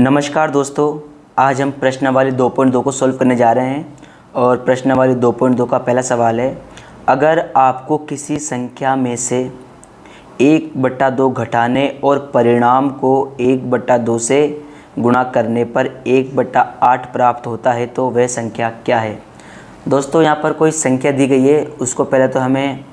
नमस्कार दोस्तों, आज हम प्रश्नावली 2.2 को सॉल्व करने जा रहे हैं और प्रश्नावली 2.2 का पहला सवाल है। अगर आपको किसी संख्या में से 1/2 घटाने और परिणाम को 1/2 से गुणा करने पर 1/8 प्राप्त होता है तो वह संख्या क्या है। दोस्तों यहाँ पर कोई संख्या दी गई है, उसको पहले तो हमें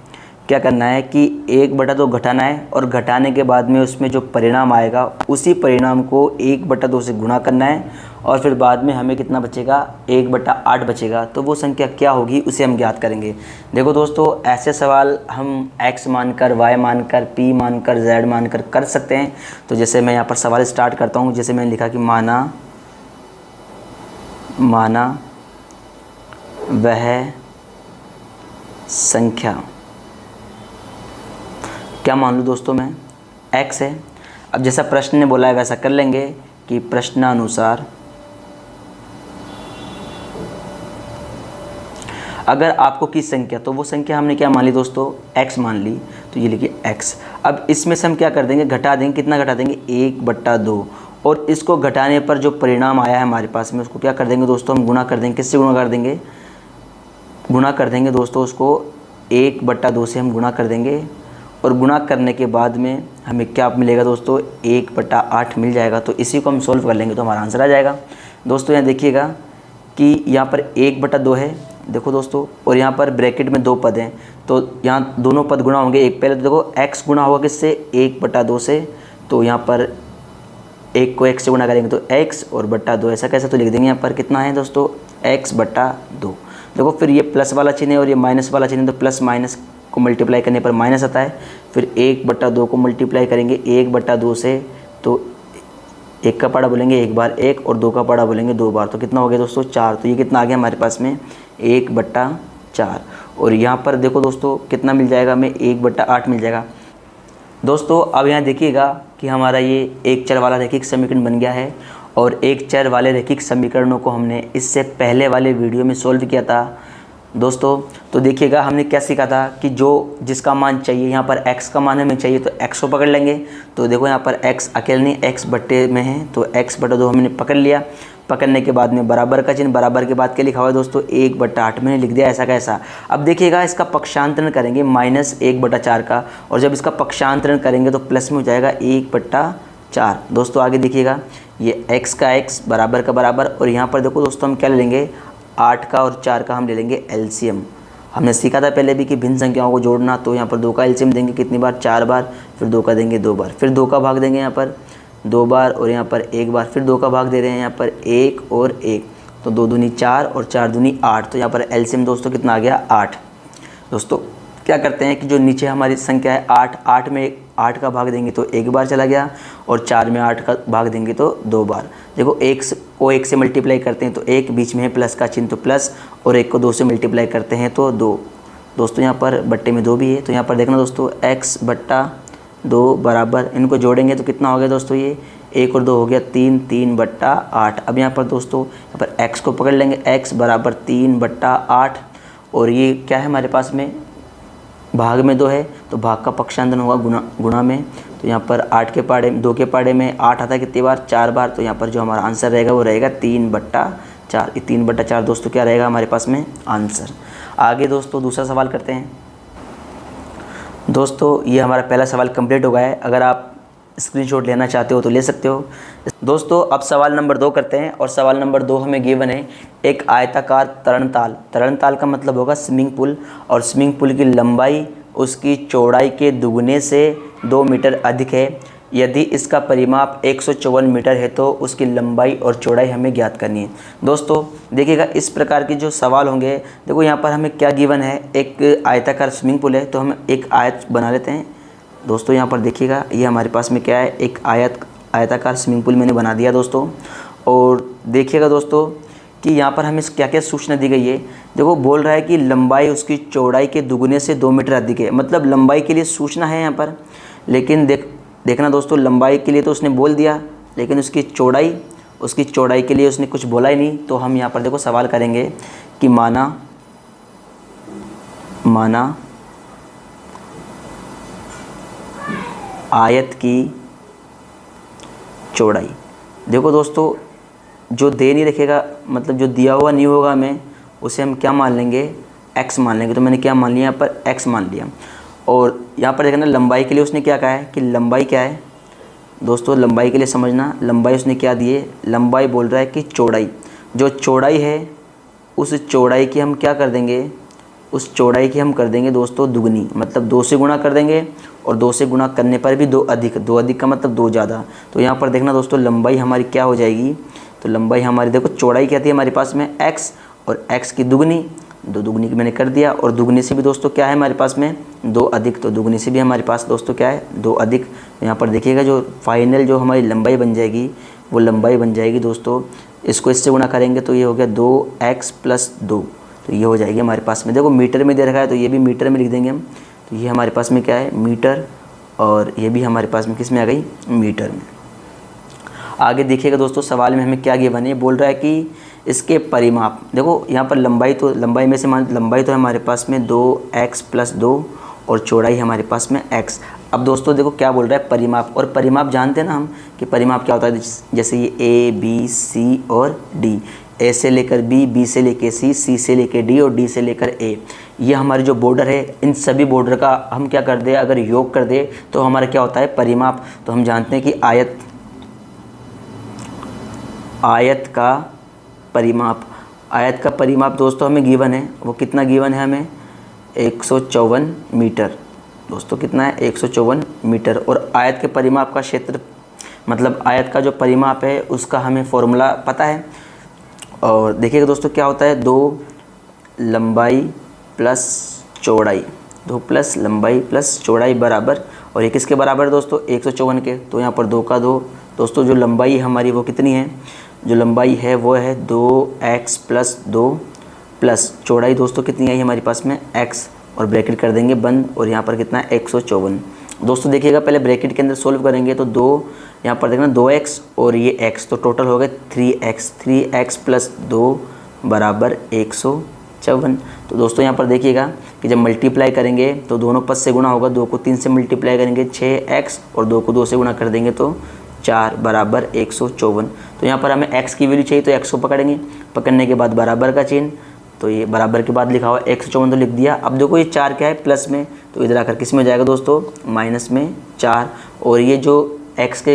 क्या करना है कि 1/2 घटाना है और घटाने के बाद में उसमें जो परिणाम आएगा उसी परिणाम को 1/2 से गुणा करना है और फिर बाद में हमें कितना बचेगा, 1/8 बचेगा। तो वो संख्या क्या होगी उसे हम ज्ञात करेंगे। देखो दोस्तों, ऐसे सवाल हम x मानकर, y मानकर, p मानकर, z मानकर कर सकते हैं। तो जैसे मैं यहाँ पर सवाल स्टार्ट करता हूँ, जैसे मैंने लिखा कि माना वह संख्या, क्या मान लूँ दोस्तों मैं, x है। अब जैसा प्रश्न ने बोला है वैसा कर लेंगे कि प्रश्नानुसार अगर आपको किस संख्या, तो वो संख्या हमने क्या मान ली दोस्तों, x मान ली, तो ये लिखिए x। अब इसमें से हम क्या कर देंगे, घटा देंगे। कितना घटा देंगे, 1/2। और इसको घटाने पर जो परिणाम आया है हमारे पास में उसको क्या कर देंगे दोस्तों, हम गुणा कर देंगे। किससे गुणा कर देंगे, गुणा कर देंगे दोस्तों, उसको 1/2 से हम गुणा कर देंगे। और गुणा करने के बाद में हमें क्या मिलेगा दोस्तों, 1/8 मिल जाएगा। तो इसी को हम सोल्व कर लेंगे तो हमारा आंसर आ जाएगा। दोस्तों यहाँ देखिएगा कि यहाँ पर 1/2 है, देखो दोस्तों, और यहाँ पर ब्रैकेट में 2 पद हैं, तो यहाँ दोनों पद गुणा होंगे। एक पहले तो देखो x गुणा होगा किससे, 1/2 से, तो यहाँ पर 1 को x से गुणा करेंगे तो x और /2 ऐसा कैसा, तो लिख देंगे यहाँ पर कितना है दोस्तों, x/2। देखो फिर ये प्लस वाला चिन्ह है और ये माइनस वाला चिन्ह है, तो प्लस माइनस को मल्टीप्लाई करने पर माइनस आता है। फिर 1/2 को मल्टीप्लाई करेंगे 1/2 से, तो 1 का पाड़ा बोलेंगे 1 बार 1 और 2 का पाड़ा बोलेंगे 2 बार, तो कितना हो गया दोस्तों, 4। तो ये कितना आ गया हमारे पास में, 1/4। और यहाँ पर देखो दोस्तों कितना मिल जाएगा हमें, 1/8 मिल जाएगा। दोस्तों अब यहाँ देखिएगा कि हमारा ये एक चर वाला रैखिक समीकरण बन गया है और एक चर वाले रैखिक समीकरणों को हमने इससे पहले वाले वीडियो में सोल्व किया था दोस्तों। तो देखिएगा हमने क्या सीखा था कि जो जिसका मान चाहिए, यहाँ पर x का मान हमें चाहिए तो x को पकड़ लेंगे। तो देखो यहाँ पर x अकेले नहीं, x बट्टे में है, तो x/2 हमने पकड़ लिया। पकड़ने के बाद में बराबर का चिन्ह, बराबर के बाद क्या लिखा हुआ है दोस्तों, 1/8 मैंने लिख दिया ऐसा का ऐसा। अब देखिएगा इसका पक्षांतरण करेंगे -1/4 का, और जब इसका पक्षांतरण करेंगे तो प्लस में हो जाएगा 1/4। दोस्तों आगे देखिएगा, ये x का x बराबर का बराबर, और यहाँ पर देखो दोस्तों हम क्या ले लेंगे, 8 का और 4 का हम ले लेंगे एलसीएम। हमने सीखा था पहले भी कि भिन्न संख्याओं को जोड़ना, तो यहाँ पर 2 का एलसीएम देंगे कितनी बार, 4 बार, फिर 2 का देंगे 2 बार, फिर 2 का भाग देंगे यहाँ पर 2 बार, और यहाँ पर 1 बार, फिर 2 का भाग दे रहे हैं यहाँ पर 1 और 1, तो 2 दूनी 4 और 4 दूनी 8। तो यहाँ पर एलसीएम दोस्तों कितना आ गया, 8। दोस्तों क्या करते हैं कि जो नीचे हमारी संख्या है 8 में 8 का भाग देंगे तो 1 बार चला गया, और 4 में 8 का भाग देंगे तो 2 बार। देखो 1 को 1 से मल्टीप्लाई करते हैं तो 1 बीच में है प्लस का चिन्ह तो प्लस, और 1 को 2 से मल्टीप्लाई करते हैं तो 2। दोस्तों यहाँ पर बट्टे में 2 भी है, तो यहाँ पर देखना दोस्तों x/2 बराबर, इनको जोड़ेंगे तो कितना हो गया दोस्तों, ये 1 और 2 हो गया 3/8। अब यहाँ पर दोस्तों यहाँ पर x को पकड़ लेंगे, x बराबर 3/8, और ये क्या है हमारे पास में, भाग में 2 है तो भाग का पक्षांतरण होगा गुणा में। तो यहाँ पर 2 के पाड़े में 8 आता है कितनी बार, 4 बार। तो यहाँ पर जो हमारा आंसर रहेगा वो रहेगा 3/4। ये 3/4 दोस्तों क्या रहेगा हमारे पास में आंसर। आगे दोस्तों दूसरा सवाल करते हैं। दोस्तों ये हमारा पहला सवाल कंप्लीट हो गया है, अगर आप स्क्रीनशॉट लेना चाहते हो तो ले सकते हो। दोस्तों अब सवाल नंबर 2 करते हैं, और सवाल नंबर 2 हमें गिवन है एक आयताकार तरणताल। तरणताल का मतलब होगा स्विमिंग पूल, और स्विमिंग पूल की लंबाई उसकी चौड़ाई के दुगने से 2 मीटर अधिक है। यदि इसका परिमाप 154 मीटर है तो उसकी लंबाई और चौड़ाई हमें ज्ञात करनी है। दोस्तों देखिएगा इस प्रकार के जो सवाल होंगे, देखो यहाँ पर हमें क्या गिवन है, एक आयताकार स्विमिंग पूल है, तो हम एक आयत बना लेते हैं। दोस्तों यहाँ पर देखिएगा ये हमारे पास में क्या है, एक आयताकार स्विमिंग पूल मैंने बना दिया दोस्तों। और देखिएगा दोस्तों कि यहाँ पर हमें क्या क्या सूचना दी गई है। देखो बोल रहा है कि लंबाई उसकी चौड़ाई के दुगने से 2 मीटर अधिक है, मतलब लंबाई के लिए सूचना है यहाँ पर। लेकिन देखना दोस्तों, लंबाई के लिए तो उसने बोल दिया, लेकिन उसकी चौड़ाई के लिए उसने कुछ बोला ही नहीं। तो हम यहाँ पर देखो सवाल करेंगे कि माना आयत की चौड़ाई, देखो दोस्तों, जो दे नहीं रखेगा, मतलब जो दिया हुआ नहीं होगा हमें, उसे हम क्या मान लेंगे, x मान लेंगे। तो मैंने क्या मान लिया यहाँ पर, x मान लिया। और यहाँ पर देखना लंबाई के लिए उसने क्या कहा है कि लंबाई क्या है दोस्तों, लंबाई के लिए समझना, लंबाई उसने क्या दी है, लंबाई बोल रहा है कि चौड़ाई, जो चौड़ाई है उस चौड़ाई की हम क्या कर देंगे, उस चौड़ाई की हम कर देंगे दोस्तों दुगनी, मतलब 2 से गुणा कर देंगे। और 2 से गुणा करने पर भी 2 अधिक, 2 अधिक का मतलब 2 ज़्यादा। तो यहाँ पर देखना दोस्तों, लंबाई हमारी क्या हो जाएगी, तो लंबाई हमारी देखो, चौड़ाई क्या थी हमारे पास में x, और x की दुगनी, 2 दुगनी की मैंने कर दिया। और दुगनी से भी दोस्तों क्या है हमारे पास में 2 अधिक, तो दुगनी से भी हमारे पास दोस्तों क्या है 2 अधिक। तो यहाँ पर देखिएगा जो फाइनल जो हमारी लंबाई बन जाएगी, वो लंबाई बन जाएगी दोस्तों, इसको इससे गुणा करेंगे तो ये हो गया 2x + 2, तो ये हो जाएगी हमारे पास में। देखो मीटर में दे रखा है तो ये भी मीटर में लिख देंगे हम। तो ये हमारे पास में क्या है मीटर, और ये भी हमारे पास में किस में आ गई, मीटर में। आगे देखिएगा दोस्तों, सवाल में हमें क्या गिवन है, बोल रहा है कि इसके परिमाप। देखो यहाँ पर लंबाई, तो लंबाई में से लंबाई तो है हमारे पास में 2x + 2 और चौड़ाई हमारे पास में x। अब दोस्तों देखो क्या बोल रहा है परिमाप, और परिमाप जानते हैं ना हम कि परिमाप क्या होता है, जैसे ये a b c और d, a से लेकर b, b से लेकर c, c से लेकर d और d से लेकर a, ये हमारे जो बॉर्डर है, इन सभी बॉर्डर का हम क्या कर दे, अगर योग कर दे तो हमारा क्या होता है परिमाप। तो हम जानते हैं कि आयत का परिमाप, आयत का परिमाप दोस्तों हमें गिवन है, वो कितना गिवन है हमें 154 मीटर दोस्तों, कितना है 154 मीटर। और आयत के परिमाप का क्षेत्र, मतलब आयत का जो परिमाप है उसका हमें फॉर्मूला पता है। और देखिएगा दोस्तों क्या होता है, 2 लंबाई प्लस चौड़ाई, 2 प्लस लंबाई प्लस चौड़ाई बराबर, और ये किसके बराबर है दोस्तों 154 के। तो यहाँ पर 2 का 2 दोस्तों, जो लंबाई हमारी वो कितनी है, जो लंबाई है वो है 2x + 2 प्लस चौड़ाई दोस्तों कितनी आई हमारे पास में x, और ब्रैकेट कर देंगे बंद, और यहाँ पर कितना है 154। दोस्तों देखिएगा पहले ब्रैकेट के अंदर सोल्व करेंगे तो 2, यहाँ पर देखना 2x और ये x, तो टोटल हो गए 3x + 2 बराबर 154। तो दोस्तों यहाँ पर देखिएगा कि जब मल्टीप्लाई करेंगे तो दोनों पद से गुणा होगा, 2 को 3 से मल्टीप्लाई करेंगे 6x, और 2 को 2 से गुणा कर देंगे तो 4 बराबर 154। तो यहाँ पर हमें x की वैल्यू चाहिए तो x को पकड़ेंगे, पकड़ने के बाद बराबर का चिन्ह, तो ये बराबर के बाद लिखा हुआ 154 तो लिख दिया। अब देखो ये 4 क्या है प्लस में, तो इधर आकर किस में जाएगा दोस्तों माइनस में 4, और ये जो x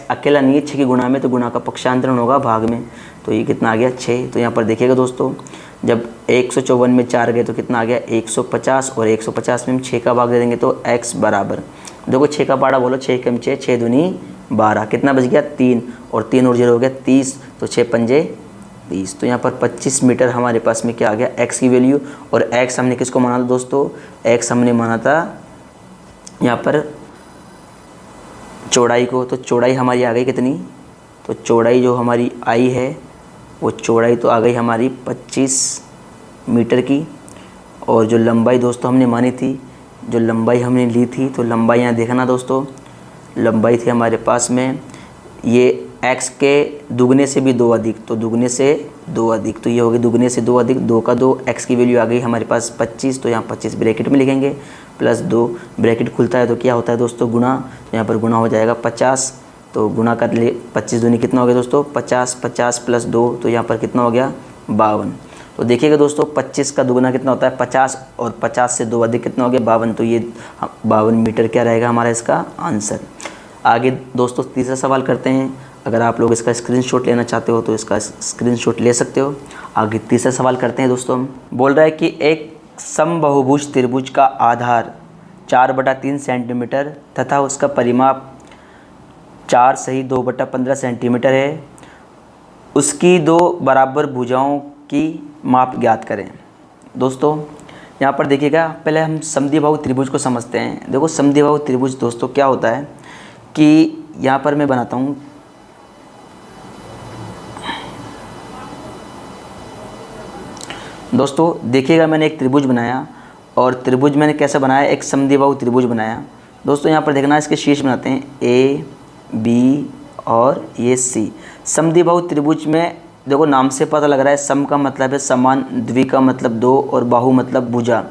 अकेला नहीं है 6 की गुणा में, तो गुणा का पक्षांतरण होगा भाग में, तो ये कितना आ गया 6। तो यहाँ पर देखिएगा दोस्तों, जब 154 में 4 गए तो कितना आ गया 150, और 150 में हम 6 का भाग दे देंगे तो x बराबर, देखो 6 का पाड़ा बोलो, 6 कम 6, 6 दूनी 12, कितना बच गया 3, और 3 और 0 हो गया 30, तो 6 पंजे 30। तो यहाँ पर 25 मीटर हमारे पास में क्या आ गया x की वैल्यू। और x हमने किसको माना था दोस्तों, x हमने माना था यहाँ पर चौड़ाई को। तो चौड़ाई हमारी आ गई कितनी, तो चौड़ाई जो हमारी आई है वो चौड़ाई तो आ गई हमारी 25 मीटर की। और जो लंबाई दोस्तों हमने मानी थी, जो लंबाई हमने ली थी, तो लंबाई यहाँ देखना दोस्तों, लंबाई थी हमारे पास में ये x के दुगने से भी 2 अधिक, तो दुगने से 2 अधिक, तो ये होगी दुगने से 2 अधिक, 2 का 2, x की वैल्यू आ गई हमारे पास 25, तो यहाँ 25 ब्रैकेट में लिखेंगे प्लस 2, ब्रैकेट खुलता है तो क्या होता है दोस्तों गुणा, तो यहाँ पर गुणा हो जाएगा 50, तो गुणा कर ले 25 दूनी कितना हो गया दोस्तों 50, 50 + 2, तो यहाँ पर कितना हो गया 52। तो देखिएगा दोस्तों 25 का दुगना कितना होता है 50, और 50 से 2 अधिक कितना हो गया 52, तो ये 52 मीटर क्या रहेगा हमारा इसका आंसर। आगे दोस्तों तीसरा सवाल करते हैं। अगर आप लोग इसका स्क्रीनशॉट लेना चाहते हो तो इसका स्क्रीनशॉट ले सकते हो। आगे तीसरा सवाल करते हैं दोस्तों। बोल रहा है कि एक समबाहुभुज त्रिभुज का आधार 4/3 सेंटीमीटर तथा उसका परिमाप 4 सही 2/15 सेंटीमीटर है। उसकी 2 बराबर भुजाओं की माप ज्ञात करें। दोस्तों यहाँ पर देखिएगा, पहले हम समद्विबाहु त्रिभुज को समझते हैं। देखो समद्विबाहु त्रिभुज दोस्तों क्या होता है कि यहाँ पर मैं बनाता हूँ, दोस्तों देखिएगा मैंने एक त्रिभुज बनाया, और त्रिभुज मैंने कैसा बनाया, एक समद्विबाहु त्रिभुज बनाया। दोस्तों यहाँ पर देखना, इसके शीर्ष बनाते हैं A, B और ये C। समद्विबाहु त्रिभुज में देखो नाम से पता लग रहा है, सम का मतलब है समान, द्वि का मतलब 2 और बाहु मतलब भुजा।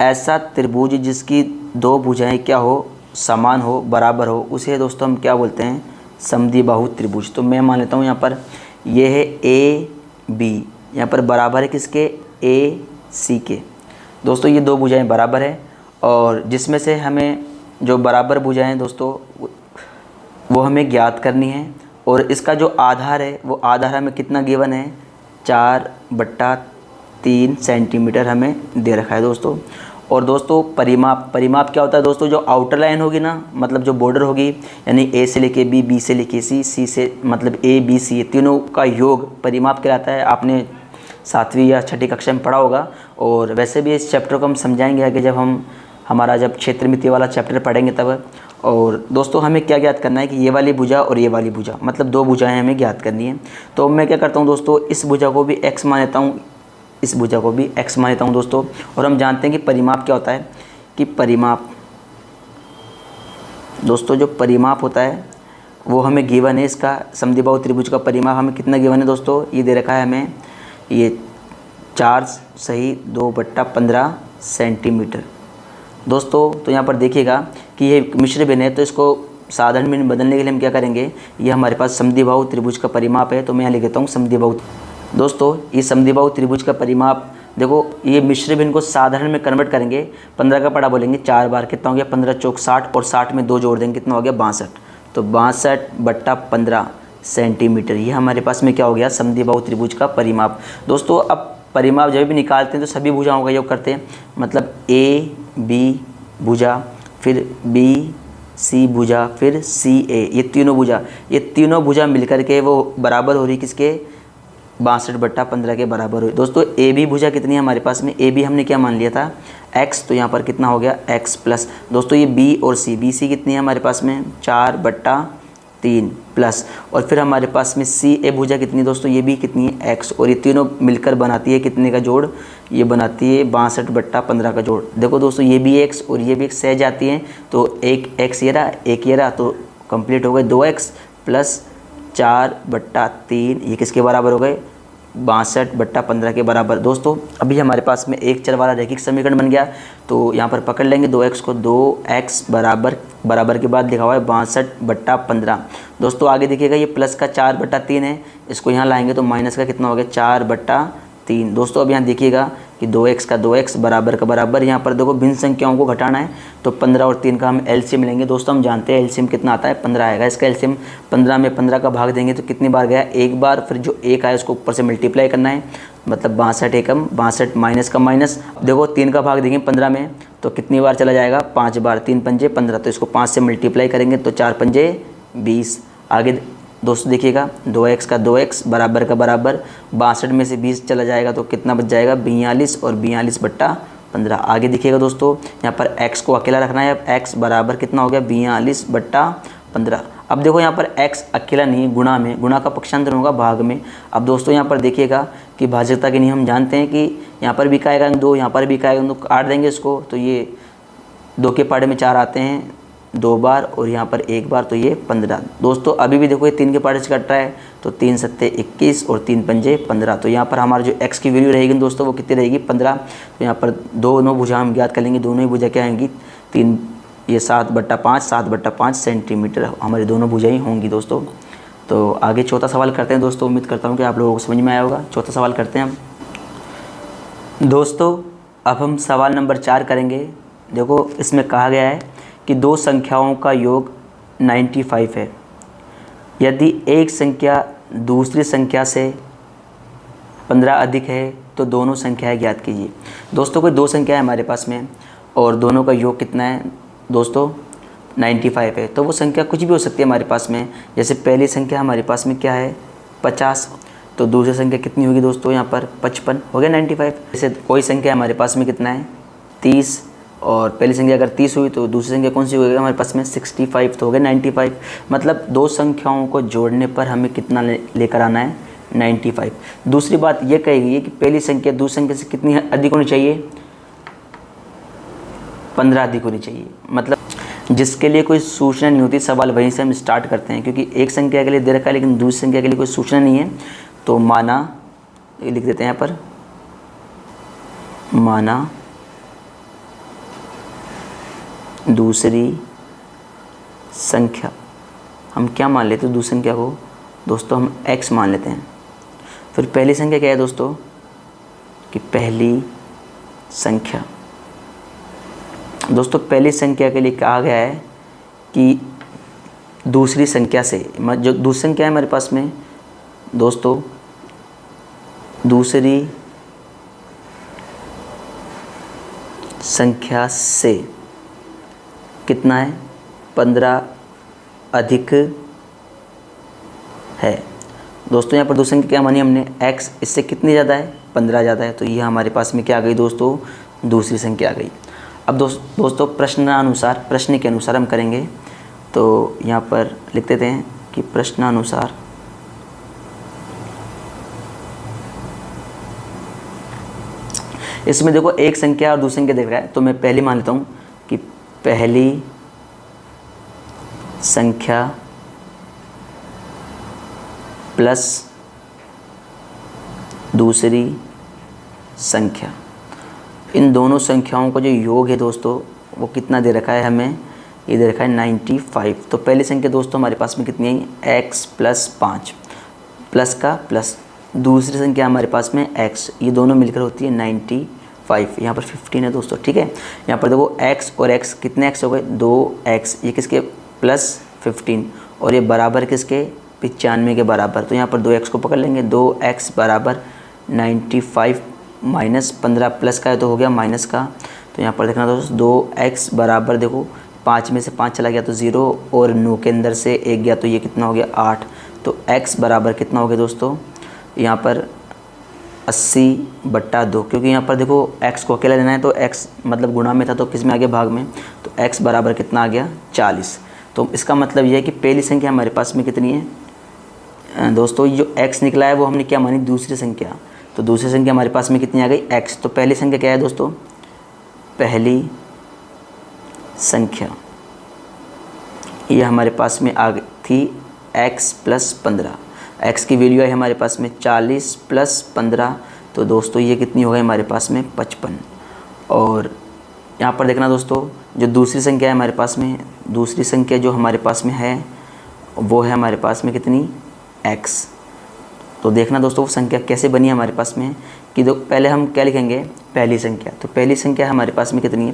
ऐसा त्रिभुज जिसकी 2 भुजाएं क्या हो, समान हो, बराबर हो, उसे दोस्तों हम क्या बोलते हैं, समद्विबाहु त्रिभुज। तो मैं मान लेता हूँ यहाँ पर ये है ए बी, यहाँ पर बराबर है किसके, ए सी के। दोस्तों ये दो भुजाएं बराबर है और जिसमें से हमें जो बराबर भुजाएं दोस्तों वो हमें ज्ञात करनी है। और इसका जो आधार है वो आधार हमें कितना गिवन है, 4/3 सेंटीमीटर हमें दे रखा है दोस्तों। और दोस्तों परिमाप क्या होता है दोस्तों, जो आउटर लाइन होगी ना, मतलब जो बॉर्डर होगी, यानी ए से लेके बी, बी से लेके सी, सी से मतलब ए बी सी, तीनों का योग परिमाप कहलाता है। आपने 7वीं या 6ठी कक्षा में पढ़ा होगा। और वैसे भी इस चैप्टर को हम समझाएंगे आगे जब हम जब क्षेत्रमिति वाला चैप्टर पढ़ेंगे तब। और दोस्तों हमें क्या ज्ञात करना है कि ये वाली भुजा और ये वाली भुजा, मतलब दो भुजाएं हमें ज्ञात करनी है। तो मैं क्या करता हूँ दोस्तों, इस भुजा को भी x मान लेता हूँ, इस भुजा को भी x मान लेता हूँ दोस्तों। और हम जानते हैं कि परिमाप क्या होता है, कि परिमाप दोस्तों जो परिमाप होता है वो हमें गिवन है। इसका समद्विबाहु त्रिभुज का परिमाप हमें कितना गिवन है दोस्तों, ये दे रखा है हमें, ये 4/2/15 सेंटीमीटर दोस्तों। तो यहाँ पर देखिएगा कि ये मिश्र भिन्न है, तो इसको साधारण भिन्न बदलने के लिए हम क्या करेंगे, ये हमारे पास समद्विबाहु त्रिभुज का परिमाप है। तो मैं यहाँ लिख देता हूँ समद्विबाहु। दोस्तों ये समद्विबाहु त्रिभुज का परिमाप, देखो ये मिश्र भिन्न को साधारण में कन्वर्ट करेंगे, 15 का पड़ा बोलेंगे 4 बार, कितना हो गया 15 चौक 60, और 60 में 2 जोड़ देंगे, कितना हो गया 62। तो 62/15 सेंटीमीटर, ये हमारे पास में क्या हो गया, समद्विबाहु त्रिभुज का परिमाप। दोस्तों अब परिमाप जब भी निकालते हैं तो सभी भुजाओं का योग करते हैं, मतलब ए बी भुजा, फिर बी सी भुजा, फिर सी ए, ये तीनों भुजा मिलकर के वो बराबर हो रही किसके, 62/15 के बराबर हुई। दोस्तों ए बी भुजा कितनी है हमारे पास में, ए बी हमने क्या मान लिया था x, तो यहाँ पर कितना हो गया x प्लस। दोस्तों ये बी और सी, बी सी कितनी है हमारे पास में 4/3 प्लस, और फिर हमारे पास में सी ए भुजा कितनी है दोस्तों, ये भी कितनी है x, और ये तीनों मिलकर बनाती है कितने का जोड़, ये बनाती है 62/15 का जोड़। देखो दोस्तों ये भी x और ये भी x सह जाती हैं, तो एक x ये रहा, एक ये रहा, तो कंप्लीट हो गए 2x प्लस 4/3, ये किसके बराबर हो गए 62/15 के बराबर। दोस्तों अभी हमारे पास में एक चर वाला रैखिक समीकरण बन गया, तो यहाँ पर पकड़ लेंगे 2x को, 2x बराबर के बाद लिखा हुआ है 62/15। दोस्तों आगे देखिएगा ये प्लस का 4/3 है, इसको यहाँ लाएंगे तो माइनस का कितना हो गया 4/3। दोस्तों अब यहाँ देखिएगा कि 2x का 2x बराबर का बराबर, यहाँ पर देखो भिन्न संख्याओं को घटाना है, तो 15 और 3 का हम एलसीएम लेंगे। दोस्तों हम जानते हैं एलसीएम कितना आता है 15 आएगा, इसका एलसीएम 15 में 15 का भाग देंगे तो कितनी बार गया, एक बार, फिर जो एक आया उसको ऊपर से मल्टीप्लाई करना है, मतलब 62 एकम 62 माइनस का माइनस। देखो 3 का भाग देंगे 15 में तो कितनी बार चला जाएगा 5 बार, 3 पंजे 15, तो इसको 5 से मल्टीप्लाई करेंगे तो 4 पंजे 20। आगे दोस्तों देखिएगा 2x का 2x बराबर का बराबर, 62 में से 20 चला जाएगा तो कितना बच जाएगा 42, और 42/15। आगे देखिएगा दोस्तों यहाँ पर x को अकेला रखना है, अब x बराबर कितना हो गया 42/15। अब देखो यहाँ पर x अकेला नहीं है, गुणा में, गुणा का पक्षांतर होगा भाग में। अब दोस्तों यहाँ पर देखिएगा कि भाज्यता के नियम हम जानते हैं कि यहाँ पर भी आएगा 2, यहाँ पर भी आएगा 2, काट देंगे इसको, तो ये 2 के पाड़े में 4 आते हैं 2 बार, और यहाँ पर 1 बार, तो ये 15। दोस्तों अभी भी देखो ये 3 के पार्ट से कट रहा है, तो 3 सत्ते 21 और 3 पंजे 15। तो यहाँ पर हमारा जो x की वैल्यू रहेगी दोस्तों वो कितनी रहेगी 15। तो यहाँ पर दोनों भुजा हम ज्ञात कर लेंगे, दोनों ही भुजा क्या आएंगी 3, ये 7/5 सेंटीमीटर हमारी दोनों भुजाएं होंगी दोस्तों। तो आगे चौथा सवाल करते हैं दोस्तों, उम्मीद करता हूँ कि आप लोगों को समझ में आया होगा। चौथा सवाल करते हैं हम दोस्तों। अब हम सवाल नंबर 4 करेंगे। देखो इसमें कहा गया है कि दो संख्याओं का योग 95 है, यदि एक संख्या दूसरी संख्या से 15 अधिक है तो दोनों संख्याएं ज्ञात कीजिए। दोस्तों कोई दो संख्या है हमारे पास में और दोनों का योग कितना है दोस्तों 95 है, तो वो संख्या कुछ भी हो सकती है हमारे पास में। जैसे पहली संख्या हमारे पास में क्या है 50, तो दूसरी संख्या कितनी होगी दोस्तों यहाँ पर 55, हो गया 95। जैसे कोई संख्या हमारे पास में कितना है 30, और पहली संख्या अगर 30 हुई तो दूसरी संख्या कौन सी होगी हमारे पास में 65, तो हो गया 95। मतलब दो संख्याओं को जोड़ने पर हमें कितना लेकर आना है 95। दूसरी बात ये कही है कि पहली संख्या दूसरी संख्या से कितनी अधिक होनी चाहिए 15 अधिक होनी चाहिए। मतलब जिसके लिए कोई सूचना नहीं होती, सवाल वहीं से हम स्टार्ट करते हैं, क्योंकि एक संख्या के लिए दे रखा है लेकिन दूसरी संख्या के लिए कोई सूचना नहीं है। तो माना, ये लिख देते हैं यहाँ पर, माना दूसरी संख्या हम क्या मान लेते हैं दूसरी संख्या को दोस्तों, हम x मान लेते हैं। फिर पहली संख्या क्या है दोस्तों कि पहली संख्या। दोस्तों पहली संख्या के लिए कहा गया है कि दूसरी संख्या से, जो दूसरी संख्या है हमारे पास में दोस्तों, दूसरी संख्या से कितना है 15 अधिक है। दोस्तों यहाँ पर दूसरी संख्या क्या मानी हमने x, इससे कितनी ज़्यादा है 15 ज़्यादा है, तो ये हमारे पास में क्या आ गई दोस्तों दूसरी संख्या आ गई। अब दोस्तों प्रश्नानुसार, प्रश्न के अनुसार हम करेंगे, तो यहाँ पर लिख देते हैं कि प्रश्नानुसार इसमें देखो एक संख्या और दूसरी संख्या देख रहा है, तो मैं पहली मान लेता हूँ कि पहली संख्या प्लस दूसरी संख्या, इन दोनों संख्याओं का जो योग है दोस्तों वो कितना दे रखा है हमें, ये दे रखा है 95। तो पहली संख्या दोस्तों हमारे पास में कितनी है x + 5 प्लस का प्लस, दूसरी संख्या हमारे पास में x, ये दोनों मिलकर होती है 95, यहाँ पर 15 है दोस्तों। ठीक है, यहाँ पर देखो x और x कितने x हो गए 2x, ये किसके +15 और ये बराबर किसके 95 के बराबर, तो यहाँ पर 2x को पकड़ लेंगे, 2x बराबर 95 माइनस 15 प्लस का है तो हो गया माइनस का, तो यहाँ पर देखना दोस्तों 2x बराबर देखो 5 में से 5 चला गया तो 0 और 9 के अंदर से 1 गया तो ये कितना हो गया 8, तो x बराबर कितना हो गया दोस्तों यहाँ पर 80/2, क्योंकि यहाँ पर देखो x को अकेला लेना है तो x मतलब गुणा में था तो किस में आ गया भाग में, तो x बराबर कितना आ गया 40। तो इसका मतलब यह है कि पहली संख्या हमारे पास में कितनी है दोस्तों, जो x निकला है वो हमने क्या मानी दूसरी संख्या, तो दूसरी संख्या हमारे पास में कितनी आ गई x। तो पहली संख्या क्या है दोस्तों, पहली संख्या ये हमारे पास में आ गई थी x + 15, x की वैल्यू है हमारे पास में 40 + 15, तो दोस्तों ये कितनी हो गई हमारे पास में 55। और यहाँ पर देखना दोस्तों जो दूसरी संख्या है हमारे पास में, दूसरी संख्या जो हमारे पास में है वो है हमारे पास में कितनी x। तो देखना दोस्तों वो संख्या कैसे बनी है हमारे पास में कि पहले हम क्या लिखेंगे पहली संख्या, तो पहली संख्या हमारे पास में कितनी है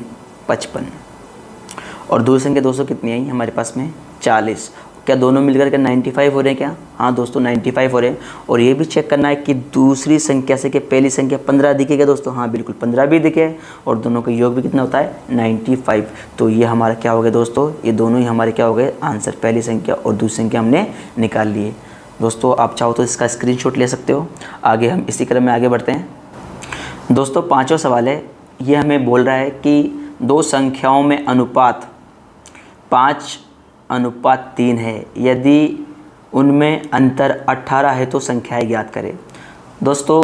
55 और दूसरी संख्या दोस्तों कितनी आई हमारे पास में 40। क्या दोनों मिलकर के 95 हो रहे हैं क्या, हाँ दोस्तों 95 हो रहे हैं। और ये भी चेक करना है कि दूसरी संख्या से कि पहली संख्या 15 दिखे क्या दोस्तों, हाँ बिल्कुल 15 भी दिखे और दोनों का योग भी कितना होता है 95। तो ये हमारा क्या हो गया दोस्तों, ये दोनों ही हमारे क्या हो गए आंसर, पहली संख्या और दूसरी संख्या हमने निकाल लिए। दोस्तों आप चाहो तो इसका स्क्रीनशॉट ले सकते हो। आगे हम इसी क्रम में आगे बढ़ते हैं। दोस्तों पांचवा सवाल है, ये हमें बोल रहा है कि दो संख्याओं में अनुपात 5:3 है, यदि उनमें अंतर 18 है तो संख्याएं ज्ञात करें। दोस्तों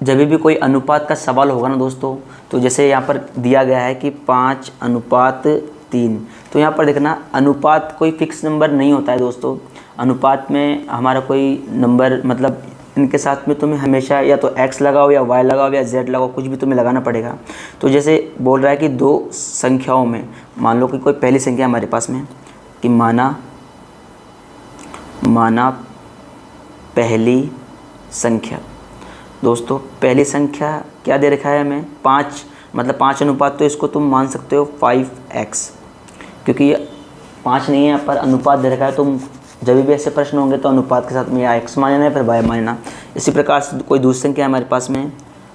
जब भी कोई अनुपात का सवाल होगा ना दोस्तों, तो जैसे यहाँ पर दिया गया है कि 5:3, तो यहाँ पर देखना अनुपात कोई फिक्स नंबर नहीं होता है दोस्तों। अनुपात में हमारा कोई नंबर मतलब इनके साथ में तुम्हें हमेशा या तो x लगाओ या y लगाओ या z लगाओ, कुछ भी तुम्हें लगाना पड़ेगा। तो जैसे बोल रहा है कि दो संख्याओं में, मान लो कि कोई पहली संख्या हमारे पास में कि माना पहली संख्या। दोस्तों पहली संख्या क्या दे रखा है हमें 5, मतलब 5 अनुपात, तो इसको तुम मान सकते हो 5x, क्योंकि ये 5 नहीं है यहाँ पर अनुपात दे रखा है। तुम जब भी ऐसे प्रश्न होंगे तो अनुपात के साथ में या x मानना है फिर y मानना। इसी प्रकार से कोई दूसरी संख्या हमारे पास में,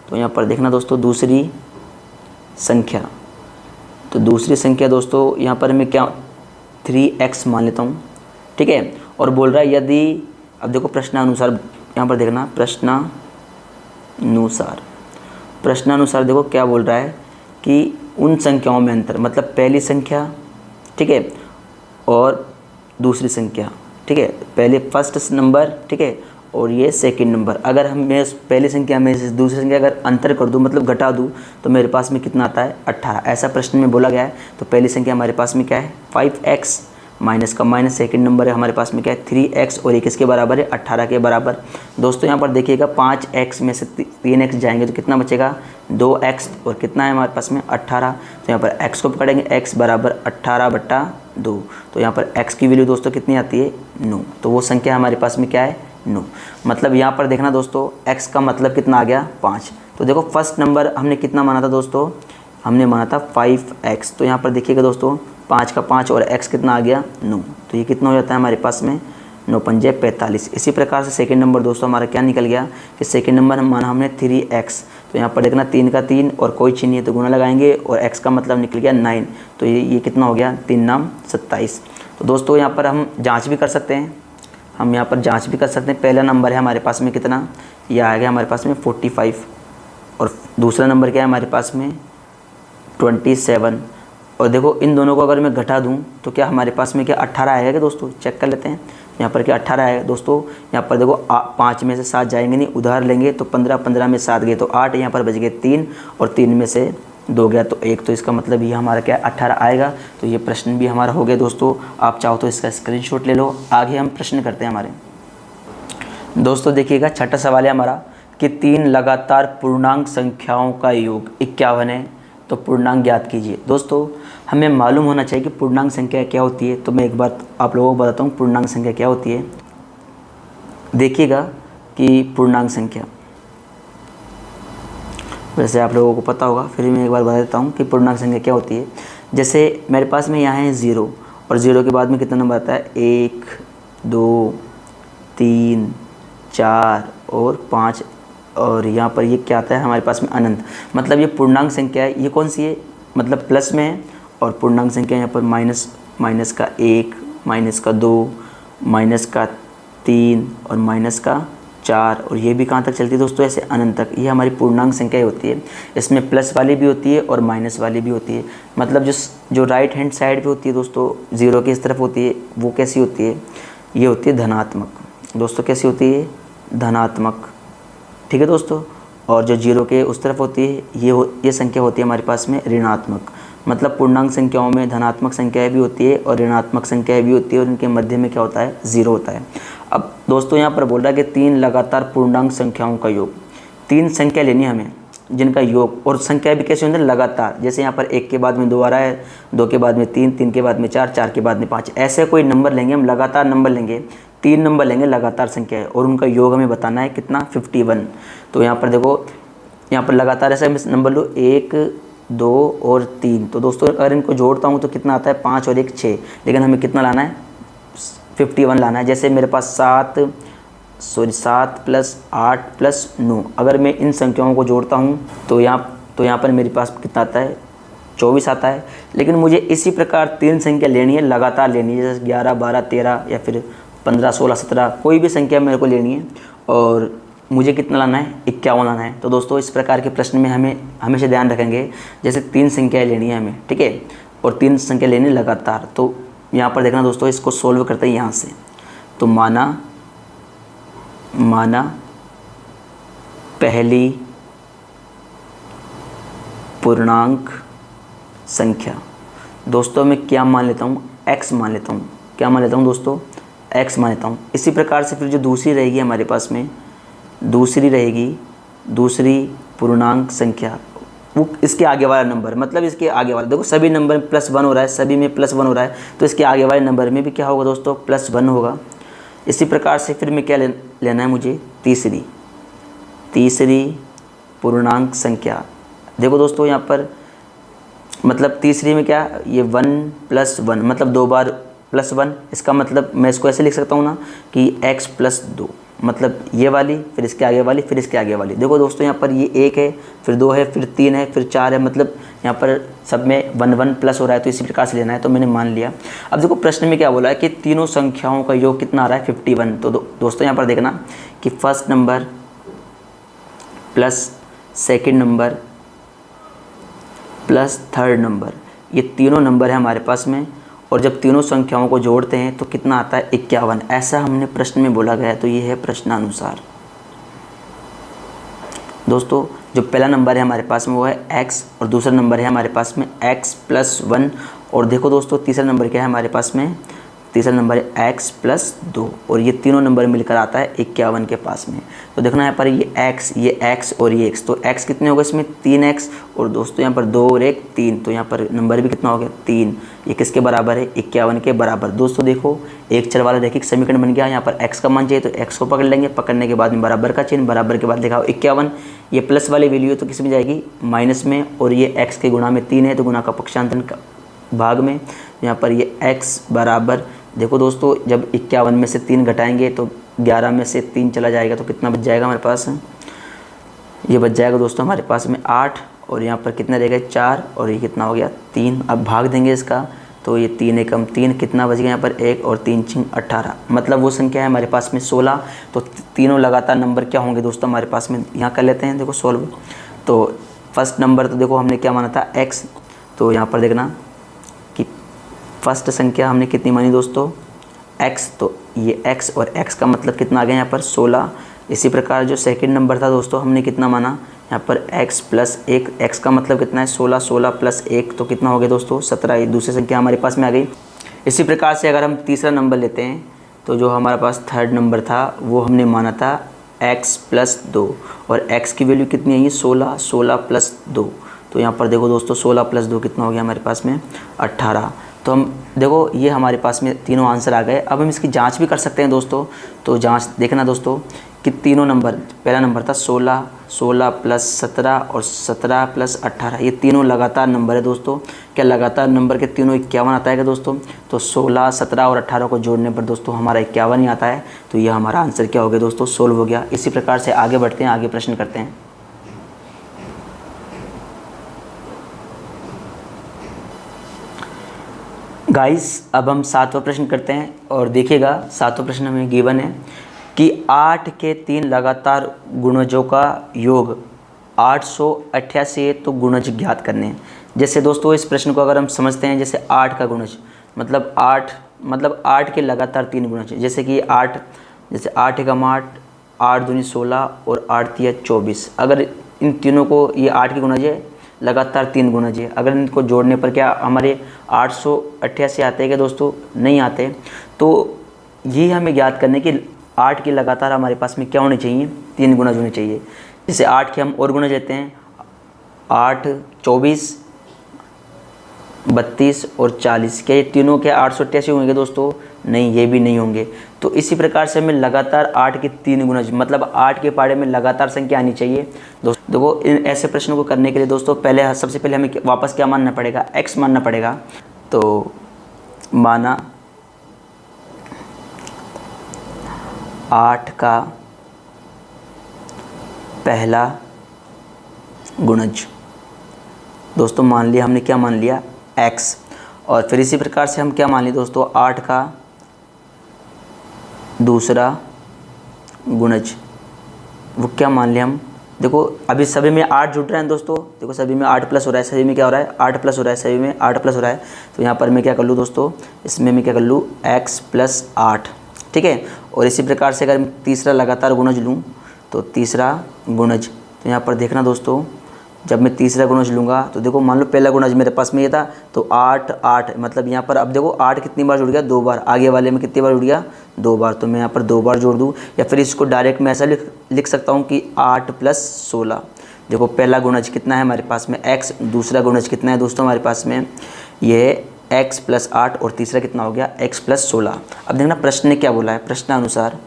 तो यहाँ पर देखना दोस्तों दूसरी संख्या, तो दूसरी संख्या दोस्तों यहाँ पर मैं क्या 3x मान लेता हूँ, ठीक है। और बोल रहा है यदि, अब देखो प्रश्नानुसार, यहाँ पर देखना प्रश्नानुसार देखो क्या बोल रहा है कि उन संख्याओं में अंतर, मतलब पहली संख्या, ठीक है, और दूसरी संख्या, ठीक है, पहले फर्स्ट नंबर, ठीक है, और ये सेकंड नंबर। अगर मैं पहली संख्या में से दूसरी संख्या अगर अंतर कर दूं, मतलब घटा दूं, तो मेरे पास में कितना आता है 18। ऐसा प्रश्न में बोला गया है। तो पहली संख्या हमारे पास में क्या है 5x माइनस का माइनस, सेकंड नंबर है हमारे पास में क्या है 3x और ये किसके बराबर है 18 के बराबर। दोस्तों यहाँ पर देखिएगा 5x में से 3x जाएंगे तो कितना बचेगा 2x और कितना है हमारे पास में 18। तो यहाँ पर x को पकड़ेंगे, x बराबर 18/2। तो यहाँ पर x की वैल्यू दोस्तों कितनी आती है 9। तो वो संख्या हमारे पास में क्या है 9। मतलब यहाँ पर देखना दोस्तों x का मतलब कितना आ गया 5। तो देखो फर्स्ट नंबर हमने कितना माना था दोस्तों, हमने माना था 5x। तो यहाँ पर देखिएगा दोस्तों 5 का 5 और x कितना आ गया 9। तो ये कितना हो जाता है हमारे पास में 9 पंजे 45। इसी प्रकार से सेकंड नंबर दोस्तों हमारा क्या निकल गया कि सेकंड नंबर हम माना हमने 3x। तो यहाँ पर देखना 3 का 3 और कोई चीज़ नहीं है तो गुना लगाएंगे और x का मतलब निकल गया 9। तो ये कितना हो गया 3 नाम 27। तो दोस्तों यहाँ पर हम जाँच भी कर सकते हैं, हम यहाँ पर जाँच भी कर सकते हैं। पहला नंबर है हमारे पास में कितना, यह आ गया हमारे पास में 45 और दूसरा नंबर क्या है हमारे पास में 27। और देखो इन दोनों को अगर मैं घटा दूं तो क्या हमारे पास में क्या 18 आएगा क्या दोस्तों, चेक कर लेते हैं। यहाँ पर क्या 18 आएगा दोस्तों। यहाँ पर देखो 5 में से 7 जाएंगे नहीं, उधार लेंगे तो 15 में 7 गए तो 8, यहाँ पर बच गए 3 और 3 में से 2 गया तो 1। तो इसका मतलब ये हमारा क्या 18 आएगा। तो ये प्रश्न भी हमारा हो गया दोस्तों। आप चाहो तो इसका स्क्रीनशॉट ले लो। आगे हम प्रश्न करते हैं हमारे दोस्तों। देखिएगा छठा सवाल है हमारा कि 3 लगातार पूर्णांक संख्याओं का योग 51 है तो पूर्णांक ज्ञात कीजिए। दोस्तों हमें मालूम होना चाहिए कि पूर्णांक संख्या क्या होती है। तो मैं एक बार आप लोगों को बताता हूँ पूर्णांक संख्या क्या होती है। देखिएगा कि पूर्णांक संख्या, वैसे आप लोगों को पता होगा फिर मैं एक बार बता देता हूँ कि पूर्णांक संख्या क्या होती है। जैसे मेरे पास में यहाँ है 0 और 0 के बाद में कितना नंबर आता है 1 2 3 4 और 5 और यहाँ पर ये क्या आता है हमारे पास में अनंत। मतलब ये पूर्णांक संख्या है। ये कौन सी है, मतलब प्लस में है। और पूर्णांक संख्या यहाँ पर माइनस का 1, माइनस का 2, माइनस का 3 और माइनस का 4 और ये भी कहाँ तक चलती है दोस्तों, ऐसे अनंत तक। ये हमारी पूर्णांक संख्या होती है। इसमें प्लस वाली भी होती है और माइनस वाली भी होती है। मतलब जो राइट हैंड साइड पे होती है दोस्तों 0 की इस तरफ होती है, वो कैसी होती है, ये होती है धनात्मक। दोस्तों कैसी होती है, धनात्मक, ठीक है दोस्तों। और जो 0 के उस तरफ होती है ये संख्या होती है हमारे पास में ऋणात्मक। मतलब पूर्णांक संख्याओं में धनात्मक संख्याएं भी होती है और ऋणात्मक संख्याएं भी होती है और इनके मध्य में क्या होता है 0 होता है। अब दोस्तों यहाँ पर बोल रहा है कि 3 लगातार पूर्णांक संख्याओं का योग। 3 संख्या लेनी है हमें जिनका योग, और संख्या भी कैसे होती है लगातार। जैसे यहाँ पर 1 के बाद में 2 आ रहा है, 2 के बाद में 3, 3 के बाद में 4, 4 के बाद में 5, ऐसे कोई नंबर लेंगे हम, लगातार नंबर लेंगे। 3 नंबर लेंगे लगातार संख्या है और उनका योग हमें बताना है कितना 51। तो यहाँ पर देखो, यहाँ पर लगातार ऐसे नंबर लो 1 2 और 3। तो दोस्तों अगर इनको जोड़ता हूँ तो कितना आता है 5 और 1 6, लेकिन हमें कितना लाना है 51 लाना है। जैसे मेरे पास 7 + 8 + 9, अगर मैं इन संख्याओं को जोड़ता हूँ तो यहाँ पर मेरे पास कितना आता है 24 आता है। लेकिन मुझे इसी प्रकार 3 संख्या लेनी है, लगातार लेनी है, जैसे 11 12 13 या फिर 15 16 17, कोई भी संख्या मेरे को लेनी है और मुझे कितना लाना है 51 लाना है। तो दोस्तों इस प्रकार के प्रश्न में हमें हमेशा ध्यान रखेंगे, जैसे 3 संख्याएँ लेनी है हमें, ठीक है, और 3 संख्या लेनी है लगातार। तो यहाँ पर देखना दोस्तों, इसको सोल्व करते हैं यहाँ से। तो माना पहली पूर्णांक संख्या, दोस्तों मैं क्या मान लेता हूँ x मान लेता हूँ। क्या मान लेता हूँ दोस्तों, x मान लेता हूँ। इसी प्रकार से फिर जो दूसरी रहेगी हमारे पास में, दूसरी पूर्णांक संख्या, वो इसके आगे वाला नंबर, मतलब इसके आगे वाला, देखो सभी नंबर में +1 हो रहा है, सभी में +1 हो रहा है, तो इसके आगे वाले नंबर में भी क्या होगा दोस्तों +1 होगा। इसी प्रकार से फिर मैं क्या लेना है मुझे, तीसरी पूर्णांक संख्या। देखो दोस्तों यहाँ पर मतलब तीसरी में क्या, ये 1 + 1 मतलब 2 बार +1। इसका मतलब मैं इसको ऐसे लिख सकता हूँ ना कि x + 2, मतलब ये वाली, फिर इसके आगे वाली, फिर इसके आगे वाली। देखो दोस्तों यहाँ पर ये 1 है, फिर 2 है, फिर 3 है, फिर 4 है, मतलब यहाँ पर सब में 1 1 प्लस हो रहा है। तो इसी प्रकार से लेना है, तो मैंने मान लिया। अब देखो प्रश्न में क्या बोला है कि तीनों संख्याओं का योग कितना आ रहा है 51। तो दोस्तों यहाँ पर देखना कि first number plus second number plus third number, ये तीनों नंबर है हमारे पास में, और जब तीनों संख्याओं को जोड़ते हैं तो कितना आता है 51। ऐसा हमने प्रश्न में बोला गया है, तो ये है प्रश्नानुसार। दोस्तों जो पहला नंबर है हमारे पास में वो है x, और दूसरा नंबर है हमारे पास में x + 1, और देखो दोस्तों तीसरा नंबर क्या है हमारे पास में तीसरा नंबर है x प्लस 2 और ये तीनों नंबर मिलकर आता है 51 के पास में। तो देखना यहाँ पर ये x और ये x, तो x कितने हो गए इसमें 3x और दोस्तों यहाँ पर 2 और 1 3, तो यहाँ पर नंबर भी कितना हो गया 3। ये किसके बराबर है 51 के बराबर। दोस्तों देखो एक चर वाला देखिए समीकरण बन गया। यहाँ पर x का मान चाहिए तो x को पकड़ लेंगे, पकड़ने के बाद में बराबर का चिन्ह, बराबर के बाद देखा 51, ये प्लस वाली वैल्यू है तो किस में जाएगी माइनस में, और ये x के गुणा में 3 है तो गुणा का पक्षांतर भाग में। यहाँ पर ये x बराबर देखो दोस्तों जब 51 में से 3 घटाएंगे तो 11 में से 3 चला जाएगा तो कितना बच जाएगा हमारे पास, ये बच जाएगा दोस्तों हमारे पास में 8, और यहाँ पर कितना रहेगा 4 और ये कितना हो गया 3। अब भाग देंगे इसका तो ये 3 एकम 3, कितना बच गया यहाँ पर 1 और 3 छिंग 18, मतलब वो संख्या है हमारे पास में 16। तो तीनों लगातार नंबर क्या होंगे दोस्तों हमारे पास में, यहाँ कर लेते हैं देखो सॉल्व। तो फर्स्ट नंबर तो देखो हमने क्या माना था x, तो यहाँ पर देखना कि फर्स्ट संख्या हमने कितनी मानी दोस्तों x, तो ये x और x का मतलब कितना आ गया यहाँ पर 16। इसी प्रकार जो सेकंड नंबर था दोस्तों हमने कितना माना यहाँ पर x प्लस 1, x का मतलब कितना है 16, 16 प्लस 1 तो कितना हो गया दोस्तों 17, ये दूसरी संख्या हमारे पास में आ गई। इसी प्रकार से अगर हम तीसरा नंबर लेते हैं तो जो हमारे पास थर्ड नंबर था वो हमने माना था x प्लस 2, और x की वैल्यू कितनी है ये 16, 16 प्लस 2, तो यहाँ पर देखो दोस्तों 16 प्लस 2 कितना हो गया हमारे पास में 18। तो हम देखो ये हमारे पास में तीनों आंसर आ गए। अब हम इसकी जांच भी कर सकते हैं दोस्तों, तो जांच देखना दोस्तों कि तीनों नंबर, पहला नंबर था 16, 16 प्लस 17 और 17 प्लस 18, ये तीनों लगातार नंबर है दोस्तों। क्या लगातार नंबर के तीनों 51 आता है क्या दोस्तों, तो 16, 17 और 18 को जोड़ने पर दोस्तों हमारा 51 ही आता है। तो ये हमारा आंसर क्या हो गया दोस्तों सोल्व हो गया। इसी प्रकार से आगे बढ़ते हैं, आगे प्रश्न करते हैं। गाइस अब हम 7वां प्रश्न करते हैं और देखिएगा 7वां प्रश्न हमें गिवन है कि 8 के 3 लगातार गुणजों का योग 888 है तो गुणज ज्ञात करने हैं। जैसे दोस्तों इस प्रश्न को अगर हम समझते हैं, जैसे 8 का गुणज मतलब 8 के लगातार 3 गुणज, जैसे कि 8, जैसे 8 एकम 8, 8 दूनी 16 और 8 तिया 24। अगर इन तीनों को, ये 8 के गुणज है, लगातार 3 गुणज है, अगर इनको जोड़ने पर क्या हमारे 888 आते हैं क्या दोस्तों, नहीं आते। तो ये हमें ज्ञात करने कि 8 के लगातार हमारे पास में क्या होने चाहिए, 3 गुणज होने चाहिए। जैसे 8 के हम और गुणज लेते हैं, 8, 24, 32 और 40, क्या ये तीनों क्या 888 होंगे दोस्तों, नहीं, ये भी नहीं होंगे। तो इसी प्रकार से हमें लगातार 8 के 3 गुणज मतलब 8 के पाड़े में लगातार संख्या आनी चाहिए दोस्तों। देखो इन ऐसे प्रश्नों को करने के लिए दोस्तों पहले सबसे पहले हमें वापस क्या मानना पड़ेगा, x मानना पड़ेगा। तो माना 8 का पहला गुणज दोस्तों मान लिया हमने, क्या मान लिया x, और फिर इसी प्रकार से हम क्या मान लिए दोस्तों 8 का दूसरा गुणज, वो क्या मान लिया हम, देखो अभी सभी में 8 जुड़ रहे हैं दोस्तों, देखो सभी में 8 प्लस हो रहा है, सभी में क्या हो रहा है 8 प्लस हो रहा है, सभी में 8 प्लस हो रहा है। तो यहाँ पर मैं क्या कर लूँ दोस्तों, इसमें मैं क्या कर लूँ x प्लस 8, ठीक है। और इसी प्रकार से अगर मैं तीसरा लगातार गुणज लूँ तो तीसरा गुणज, तो यहाँ पर देखना दोस्तों जब मैं तीसरा गुणज लूँगा तो देखो मान लो पहला गुणज मेरे पास में ये था तो 8, 8 मतलब यहाँ पर अब देखो 8 कितनी बार जुड़ गया, 2 बार, आगे वाले में कितनी बार जुड़ गया 2 बार, तो मैं यहाँ पर 2 बार जोड़ दूँ। या फिर इसको डायरेक्ट मैं ऐसा लिख सकता हूँ कि 8 प्लस 16, देखो पहला गुणज कितना है हमारे पास में x, दूसरा गुणज कितना है दोस्तों हमारे पास में ये x प्लस 8 और तीसरा कितना हो गया x प्लस 16। अब देखना प्रश्न ने क्या बोला है, प्रश्नानुसार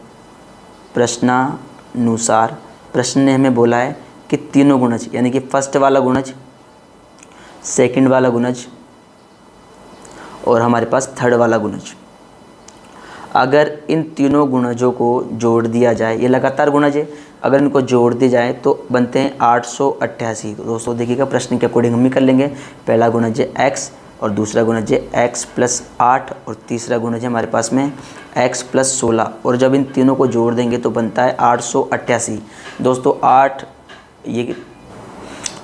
प्रश्न ने हमें बोला है कि तीनों गुणज यानी कि फर्स्ट वाला गुणज, सेकंड वाला गुणज और हमारे पास थर्ड वाला गुणज, अगर इन तीनों गुणजों को जोड़ दिया जाए, ये लगातार गुणज है, अगर इनको जोड़ दिया जाए तो बनते हैं 888। तो दोस्तों देखिएगा प्रश्न के अकॉर्डिंग हम भी कर लेंगे। पहला गुणज है x और दूसरा गुणज है x प्लस 8 और तीसरा गुणज है हमारे पास में x प्लस 16, और जब इन तीनों को जोड़ देंगे तो बनता है 888। दोस्तों 8 ये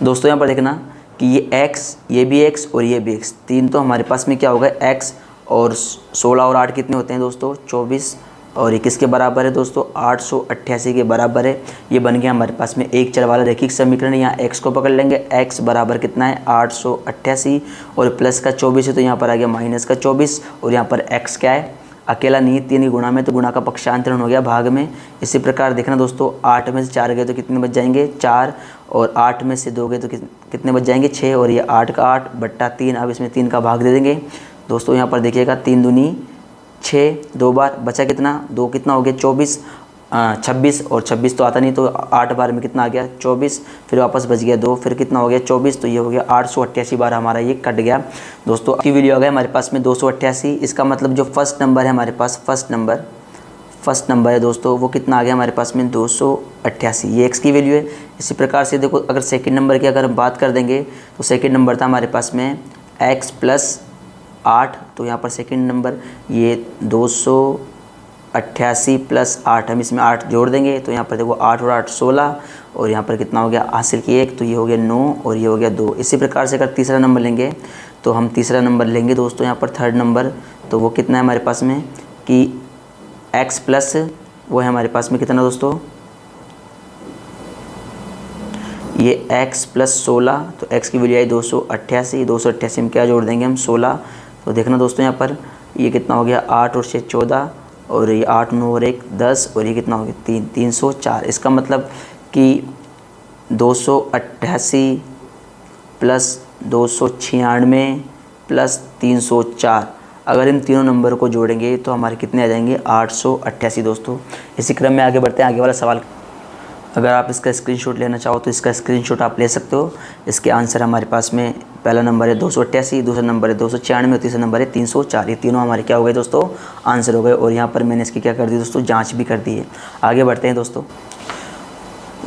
दोस्तों यहाँ पर देखना कि ये x, ये भी x और ये भी x, तीन तो हमारे पास में क्या होगा x, और 16 और 8 कितने होते हैं दोस्तों 24, और ये किसके बराबर है दोस्तों 888 के बराबर है। ये बन गया हमारे पास में एक चर वाला रैखिक समीकरण। यहाँ x को पकड़ लेंगे, x बराबर कितना है 888 और प्लस का 24 है तो यहाँ पर आ गया माइनस का 24, और यहाँ पर x क्या है अकेला नहीं, 3 की गुणा में, तो गुणा का पक्षांतरण हो गया भाग में। इसी प्रकार देखना दोस्तों, 8 में से 4 गए तो कितने बच जाएंगे 4, और 8 में से 2 गए तो कितने बच जाएंगे 6, और ये 8 का 8 बट्टा 3। अब इसमें 3 का भाग दे देंगे दोस्तों। यहाँ पर देखिएगा 3 दूनी 6, 2 बार बचा कितना 2, कितना हो गया 24, 26, और 26 तो आता नहीं, तो 8 बार में कितना आ गया 24, फिर वापस बच गया 2, फिर कितना हो गया 24, तो ये हो गया 888 बार हमारा ये कट गया दोस्तों। की वैल्यू आ गया हमारे पास में 288। इसका मतलब जो फर्स्ट नंबर है हमारे पास, फर्स्ट नंबर है दोस्तों, वो कितना आ गया हमारे पास में 288, ये x की वैल्यू है। इसी प्रकार से देखो, अगर सेकंड नंबर की अगर हम बात कर देंगे तो सेकंड नंबर था हमारे पास में x प्लस 8, तो यहाँ पर सेकंड नंबर ये 288 प्लस 8, हम इसमें 8 जोड़ देंगे तो यहाँ पर देखो 8 और 8 16, और यहाँ पर कितना हो गया हासिल की 1, तो ये हो गया 9 और ये हो गया 2। इसी प्रकार से अगर तीसरा नंबर लेंगे तो हम तीसरा नंबर लेंगे दोस्तों, यहाँ पर थर्ड नंबर, तो वो कितना है हमारे पास में कि x प्लस वो है हमारे पास में कितना दोस्तों, ये x प्लस 16, तो x की वैल्यू आई 288, 288 में क्या जोड़ देंगे हम 16, तो देखना दोस्तों यहाँ पर ये कितना हो गया 8 और 6 14, और ये 8 9 और 1 10, और ये कितना हो गया 3 304। इसका मतलब कि 288 प्लस 296 प्लस 304, अगर इन तीनों नंबर को जोड़ेंगे तो हमारे कितने आ जाएंगे 888 दोस्तों। इसी क्रम में आगे बढ़ते हैं, आगे वाला सवाल। अगर आप इसका स्क्रीनशॉट लेना चाहो तो इसका स्क्रीनशॉट आप ले सकते हो। इसके आंसर हमारे पास में पहला नंबर है 288, दूसरा नंबर है 296 और तीसरा नंबर है 304। ये तीनों हमारे क्या हो गए दोस्तों, आंसर हो गए। और यहाँ पर मैंने इसकी क्या कर दी दोस्तों, जाँच भी कर दी है। आगे बढ़ते हैं दोस्तों,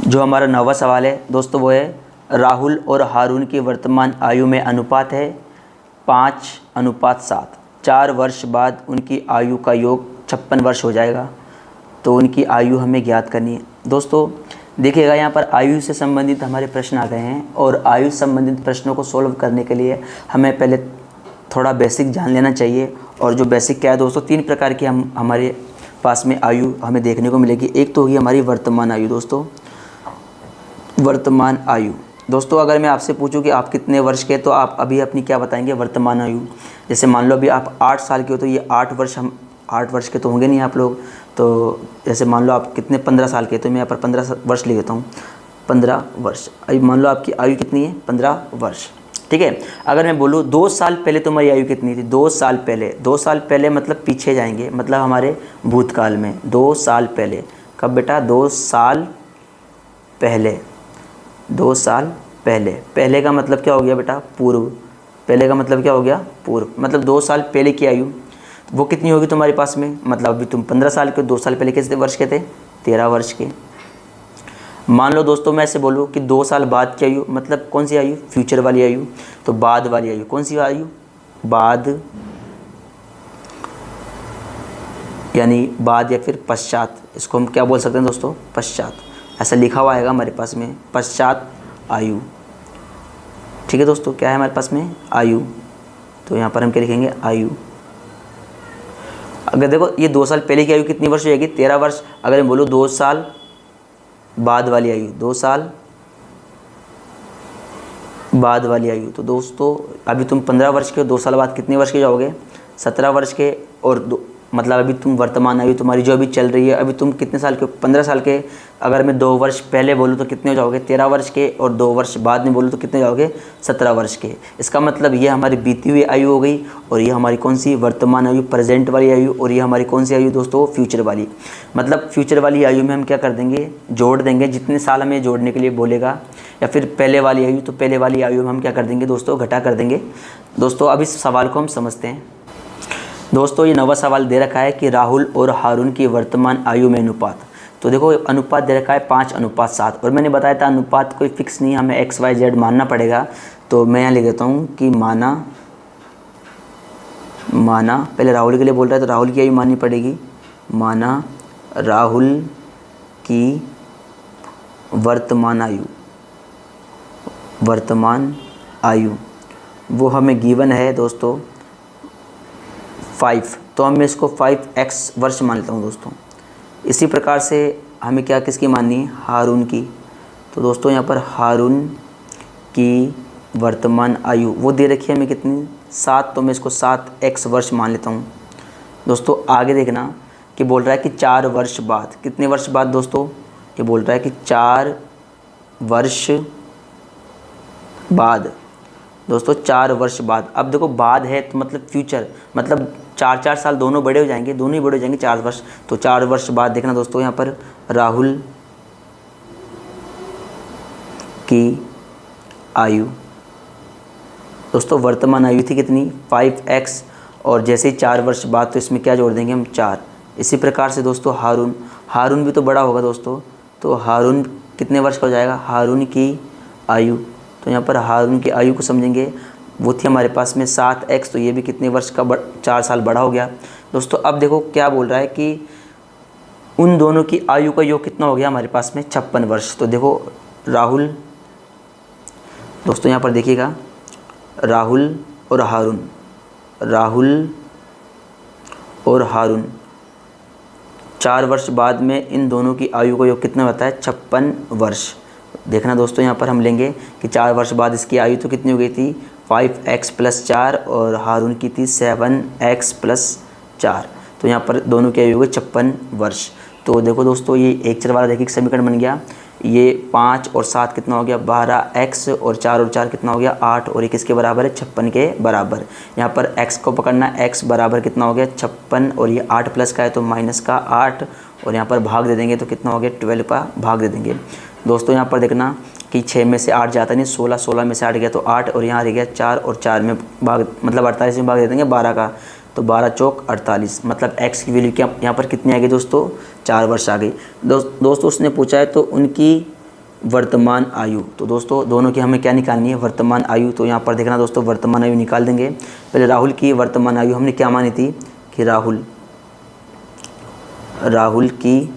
जो हमारा 9वां सवाल है दोस्तों वो है राहुल और हारून की वर्तमान आयु में अनुपात है 5:7। 4 वर्ष बाद उनकी आयु का योग 56 वर्ष हो जाएगा, तो उनकी आयु हमें ज्ञात करनी है दोस्तों। देखिएगा यहाँ पर आयु से संबंधित हमारे प्रश्न आ गए हैं, और आयु संबंधित प्रश्नों को सोल्व करने के लिए हमें पहले थोड़ा बेसिक जान लेना चाहिए। और जो बेसिक क्या है दोस्तों, 3 प्रकार की हमारे पास में आयु हमें देखने को मिलेगी। एक तो होगी हमारी वर्तमान आयु दोस्तों, वर्तमान आयु दोस्तों। अगर मैं आपसे पूछूं कि आप कितने वर्ष के, तो आप अभी अपनी क्या बताएंगे वर्तमान आयु। जैसे मान लो अभी आप 8 साल के हो, तो ये 8 वर्ष, हम 8 वर्ष के तो होंगे नहीं आप लोग, तो जैसे मान लो आप कितने 15 साल के, तो मैं यहाँ पर 15 वर्ष ले लेता हूँ, 15 वर्ष। अभी मान लो आपकी आयु कितनी है 15 वर्ष, ठीक है। अगर मैं बोलूँ 2 साल पहले तुम्हारी आयु कितनी थी, 2 साल पहले, 2 साल पहले मतलब पीछे जाएंगे, मतलब हमारे भूतकाल में 2 साल पहले। कब बेटा, 2 साल पहले, 2 साल पहले। पहले का मतलब क्या हो गया बेटा, पूर्व। पहले का मतलब क्या हो गया, पूर्व। मतलब 2 साल पहले की आयु वो कितनी होगी तुम्हारे पास में, मतलब अभी तुम 15 साल के, 2 साल पहले कितने वर्ष के थे, 13 वर्ष के। मान लो दोस्तों मैं ऐसे बोलूँ कि 2 साल बाद की आयु, मतलब कौन सी आयु, फ्यूचर वाली आयु, तो बाद वाली आयु। कौन सी आयु, बाद, यानी बाद या फिर पश्चात, इसको हम क्या बोल सकते हैं दोस्तों, पश्चात। ऐसा लिखा हुआ आएगा हमारे पास में, पश्चात आयु, ठीक है दोस्तों। क्या है हमारे पास में, आयु, तो यहाँ पर हम क्या लिखेंगे, आयु। अगर देखो ये 2 साल पहले की आयु कितनी वर्ष हो जाएगी, 13 वर्ष। अगर मैं बोलूँ 2 साल बाद वाली आयु, 2 साल बाद वाली आयु, तो दोस्तों अभी तुम 15 वर्ष के हो, 2 साल बाद कितने वर्ष के जाओगे, 17 वर्ष के। और मतलब अभी तुम वर्तमान आयु तुम्हारी जो अभी चल रही है, अभी तुम कितने साल के हो, 15 साल के। अगर मैं 2 वर्ष पहले बोलूँ तो कितने हो जाओगे, 13 वर्ष के। और 2 वर्ष बाद में बोलूँ तो कितने जाओगे, 17 वर्ष के। इसका मतलब ये हमारी बीती हुई आयु हो गई, और ये हमारी कौन सी, वर्तमान आयु, प्रेजेंट वाली आयु। और ये हमारी कौन सी आयु दोस्तों, फ्यूचर वाली। मतलब फ्यूचर वाली आयु में हम क्या कर देंगे, जोड़ देंगे, जितने साल हमें जोड़ने के लिए बोलेगा। या फिर पहले वाली आयु, तो पहले वाली आयु में हम क्या कर देंगे दोस्तों, घटा कर देंगे दोस्तों। अब इस सवाल को हम समझते हैं दोस्तों। ये 9वां सवाल दे रखा है कि राहुल और हारून की वर्तमान आयु में अनुपात। तो देखो अनुपात दे रखा है 5:7, और मैंने बताया था अनुपात कोई फिक्स नहीं, हमें XYZ मानना पड़ेगा। तो मैं यहाँ लिख देता हूँ कि माना, पहले राहुल के लिए बोल रहा है तो राहुल की आयु माननी पड़ेगी। माना राहुल की वर्तमान आयु वो हमें गिवन है दोस्तों 5, तो मैं इसको 5x वर्ष मान लेता हूँ दोस्तों। इसी प्रकार से हमें क्या किसकी माननी है, हारून की। तो दोस्तों यहाँ पर हारून की वर्तमान आयु वो दे रखी है हमें कितनी, 7, तो मैं इसको 7x वर्ष मान लेता हूँ। दोस्तों आगे देखना कि बोल रहा है कि 4 वर्ष बाद, कितने वर्ष बाद दोस्तों, ये बोल रहा है कि 4 वर्ष बाद। दोस्तों 4 वर्ष बाद, अब देखो बाद है तो मतलब फ्यूचर, मतलब 4 साल दोनों बड़े हो जाएंगे, दोनों ही बड़े हो जाएंगे 4 वर्ष, तो 4 वर्ष बाद देखना दोस्तों यहाँ पर राहुल की आयु, दोस्तों वर्तमान आयु थी कितनी 5x, और जैसे ही 4 वर्ष बाद तो इसमें क्या जोड़ देंगे हम 4। इसी प्रकार से दोस्तों हारून भी तो बड़ा होगा दोस्तों, तो हारून कितने वर्ष का हो जाएगा, हारून की आयु, तो यहाँ पर हारून की आयु को समझेंगे, वो थी हमारे पास में 7x, तो ये भी कितने वर्ष का 4 साल बड़ा हो गया। दोस्तों अब देखो क्या बोल रहा है कि उन दोनों की आयु का योग कितना हो गया हमारे पास में 56 वर्ष। तो देखो राहुल, दोस्तों यहाँ पर देखिएगा राहुल और हारून 4 वर्ष बाद में इन दोनों की आयु का योग कितना होता है 56 वर्ष। देखना दोस्तों यहाँ पर हम लेंगे कि 4 वर्ष बाद इसकी आयु तो कितनी हो गई थी 5x + 4, और हारून की थी 7x + 4, तो यहाँ पर दोनों की आयु हो गई 56 वर्ष। तो देखो दोस्तों ये एक चर वाला रैखिक समीकरण बन गया, ये 5 और 7 कितना हो गया 12x, और 4 और 4 कितना हो गया 8, और ये किसके बराबर है 56 के बराबर। यहाँ पर x को पकड़ना, x बराबर कितना हो गया 56, और ये 8 प्लस का है तो माइनस का 8, और यहाँ पर भाग दे देंगे तो कितना हो गया 12 का भाग दे देंगे। दोस्तों यहाँ पर देखना कि 6 में से 8 जाता नहीं, 16 में से 8 गया तो 8, और यहाँ रह गया 4, और 4 में भाग मतलब 48 में भाग दे देंगे 12 का, तो 12 चौक 48, मतलब x की वैल्यू क्या यहाँ पर कितनी आ गई दोस्तों 4 वर्ष आ गई। दोस्तों उसने पूछा है तो उनकी वर्तमान आयु, तो दोस्तों दोनों की हमें क्या निकालनी है वर्तमान आयु। तो यहाँ पर देखना दोस्तों वर्तमान आयु निकाल देंगे। पहले राहुल की वर्तमान आयु हमने क्या मानी थी कि राहुल की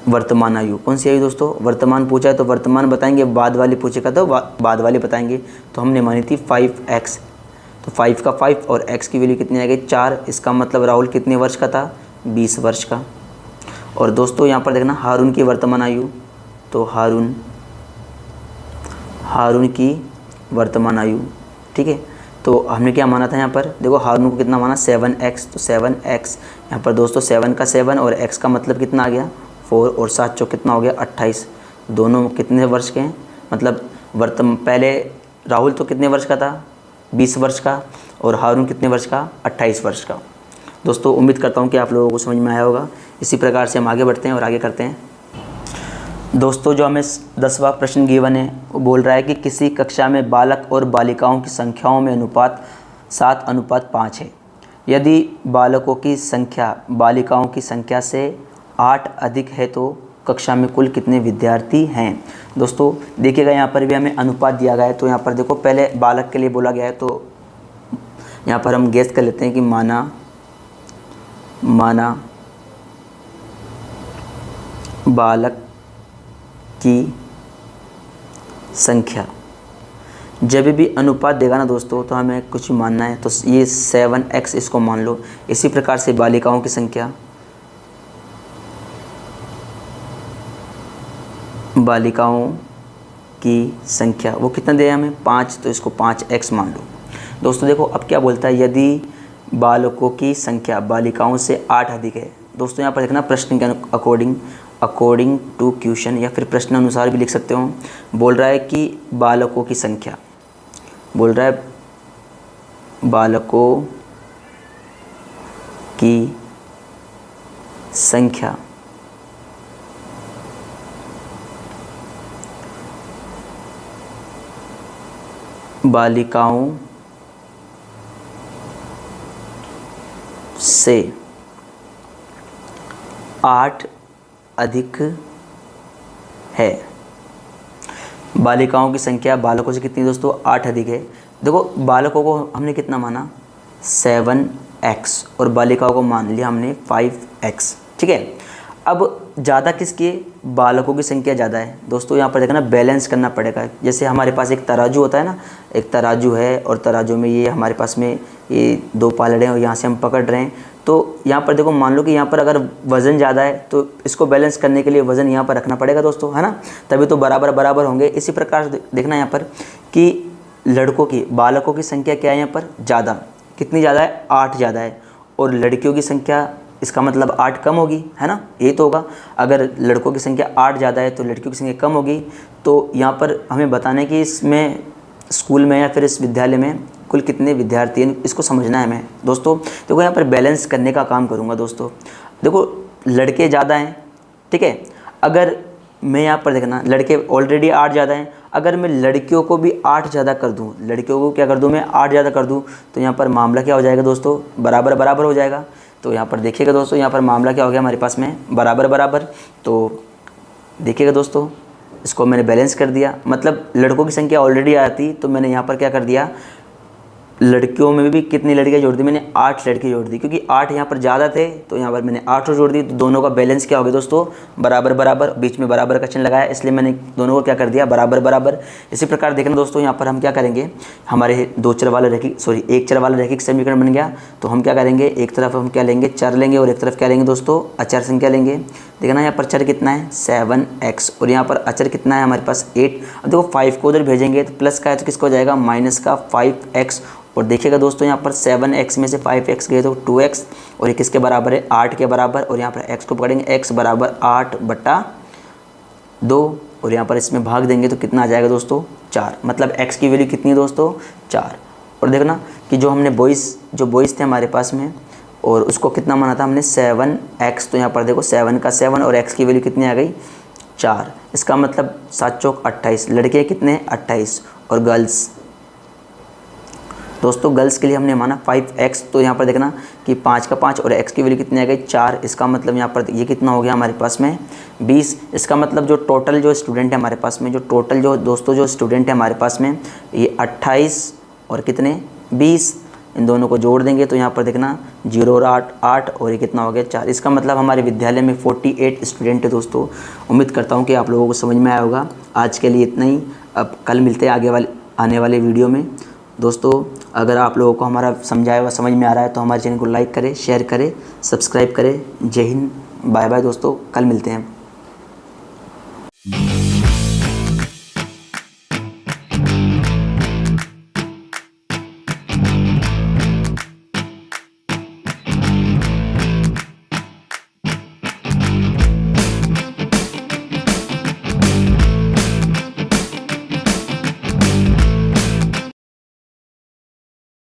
वर्तमान आयु, कौन सी आयु दोस्तों, वर्तमान पूछा है तो वर्तमान बताएंगे, बाद वाली पूछेगा तो बाद वाली बताएंगे। तो हमने मानी थी 5x, तो 5 का 5 और x की वैल्यू कितनी आ गई 4, इसका मतलब राहुल कितने वर्ष का था 20 वर्ष का। और दोस्तों यहाँ पर देखना हारून की वर्तमान आयु, तो हारून की वर्तमान आयु, ठीक है। तो हमने क्या माना था यहाँ पर, देखो हारून को कितना माना 7x, तो 7x यहाँ पर दोस्तों 7 का 7 और x का मतलब कितना आ गया 4, और 7 चौक कितना हो गया 28, दोनों कितने वर्ष के हैं, मतलब पहले राहुल तो कितने वर्ष का था 20 वर्ष का, और हारून कितने वर्ष का 28 वर्ष का। दोस्तों उम्मीद करता हूँ कि आप लोगों को समझ में आया होगा। इसी प्रकार से हम आगे बढ़ते हैं और आगे करते हैं। दोस्तों जो हमें 10वां प्रश्न गिवन है वो बोल रहा है कि किसी कक्षा में बालक और बालिकाओं की संख्याओं में अनुपात 7:5 है। यदि बालकों की संख्या बालिकाओं की संख्या से 8 अधिक है तो कक्षा में कुल कितने विद्यार्थी हैं। दोस्तों देखिएगा यहाँ पर भी हमें अनुपात दिया गया है, तो यहाँ पर देखो पहले बालक के लिए बोला गया है, तो यहाँ पर हम गेस कर लेते हैं कि माना बालक की संख्या, जब भी अनुपात देगा ना दोस्तों तो हमें कुछ मानना है, तो ये 7x इसको मान लो। इसी प्रकार से बालिकाओं की संख्या, वो कितना दिया हमें 5, तो इसको 5x मान लो। दोस्तों देखो अब क्या बोलता है, यदि बालकों की संख्या बालिकाओं से 8 अधिक है। दोस्तों यहाँ पर देखना प्रश्न के अकॉर्डिंग टू क्वेश्चन, या फिर प्रश्न अनुसार भी लिख सकते हो। बोल रहा है कि बालकों की संख्या, बालिकाओं से 8 अधिक है। बालिकाओं की संख्या बालकों से कितनी दोस्तों 8 अधिक है। देखो बालकों को हमने कितना माना 7x, और बालिकाओं को मान लिया हमने 5x, ठीक है। अब ज़्यादा किसकी है, बालकों की संख्या ज़्यादा है। दोस्तों यहाँ पर देखना बैलेंस करना पड़ेगा। जैसे हमारे पास एक तराजू होता है ना, एक तराजू है और तराजू में ये हमारे पास में ये 2 पालड़े हैं और यहाँ से हम पकड़ रहे हैं। तो यहाँ पर देखो मान लो कि यहाँ पर अगर वज़न ज़्यादा है तो इसको बैलेंस करने के लिए वज़न यहाँ पर रखना पड़ेगा दोस्तों, है ना, तभी तो बराबर होंगे। इसी प्रकार से देखना यहाँ पर कि बालकों की संख्या क्या है यहाँ पर ज़्यादा, कितनी ज़्यादा है 8 ज़्यादा है, और लड़कियों की संख्या, इसका मतलब 8 कम होगी, है ना, यही तो होगा। अगर लड़कों की संख्या 8 ज़्यादा है तो लड़कियों की संख्या कम होगी। तो यहाँ पर हमें बताना है कि इसमें स्कूल में या फिर इस विद्यालय में कुल कितने विद्यार्थी हैं, इसको समझना है हमें दोस्तों। देखो यहाँ पर बैलेंस करने का काम करूँगा दोस्तों। देखो लड़के ज़्यादा हैं, ठीक है, अगर मैं यहाँ पर देखना लड़के ऑलरेडी 8 ज़्यादा हैं, अगर मैं लड़कियों को भी 8 ज़्यादा कर दूँ, लड़कियों को क्या कर दूँ मैं 8 ज़्यादा कर दूँ, तो यहाँ पर मामला क्या हो जाएगा दोस्तों, बराबर बराबर हो जाएगा। तो यहाँ पर देखिएगा दोस्तों, यहाँ पर मामला क्या हो गया हमारे पास में, बराबर बराबर। तो देखिएगा दोस्तों, इसको मैंने बैलेंस कर दिया, मतलब लड़कों की संख्या ऑलरेडी आती, तो मैंने यहाँ पर क्या कर दिया, लड़कियों में भी कितनी लड़कियाँ जोड़ दी, मैंने 8 लड़के जोड़ दी, क्योंकि 8 यहाँ पर ज़्यादा थे तो यहाँ पर मैंने 8 जोड़ दी। तो दोनों का बैलेंस क्या हो गया दोस्तों, बराबर बराबर, बीच में बराबर का चिन्ह लगाया, इसलिए मैंने दोनों को क्या कर दिया, बराबर बराबर। इसी प्रकार देखना दोस्तों, यहाँ पर हम क्या करेंगे, हमारे एक चर वाला रैखिक समीकरण बन गया। तो हम क्या करेंगे, एक तरफ हम क्या लेंगे, चर लेंगे, और एक तरफ क्या लेंगे दोस्तों, अचर संख्या लेंगे। देखना यहाँ पर चर कितना है 7x, और यहाँ पर अचर कितना है हमारे पास 8। अब देखो 5 को उधर भेजेंगे तो प्लस का है तो किसको हो जाएगा, माइनस का 5x। और देखिएगा दोस्तों, यहाँ पर 7x में से 5x गए तो 2x, और ये किसके बराबर है, 8 के बराबर। और यहाँ पर x को पकड़ेंगे, x बराबर 8/2, और यहाँ पर इसमें भाग देंगे तो कितना आ जाएगा दोस्तों, 4। मतलब x की वैल्यू कितनी है दोस्तों, 4। और देखना कि जो हमने बॉयज़ थे हमारे पास में, और उसको कितना माना था हमने 7x, तो यहाँ पर देखो 7 का 7 और x की वैल्यू कितनी आ गई, 4। इसका मतलब 7 चौक 28, लड़के कितने 28, और गर्ल्स दोस्तों, गर्ल्स के लिए हमने माना 5x। तो यहाँ पर देखना कि 5 का 5 और x की वैल्यू कितनी आ गई, 4। इसका मतलब यहाँ पर ये कितना हो गया हमारे पास में 20। इसका मतलब जो टोटल जो स्टूडेंट है हमारे पास में, जो टोटल जो दोस्तों जो स्टूडेंट है हमारे पास में, ये 28 और कितने 20, इन दोनों को जोड़ देंगे तो यहाँ पर देखना 0 और 8 और ये कितना हो गया 4। इसका मतलब हमारे विद्यालय में 48 स्टूडेंट है दोस्तों। उम्मीद करता हूँ कि आप लोगों को समझ में आया होगा। आज के लिए इतना ही, अब कल मिलते हैं आने वाले वीडियो में दोस्तों। अगर आप लोगों को हमारा समझाया हुआ समझ में आ रहा है तो हमारे चैनल को लाइक करें, शेयर करें, सब्सक्राइब करें। जय हिंद, बाय बाय दोस्तों, कल मिलते हैं।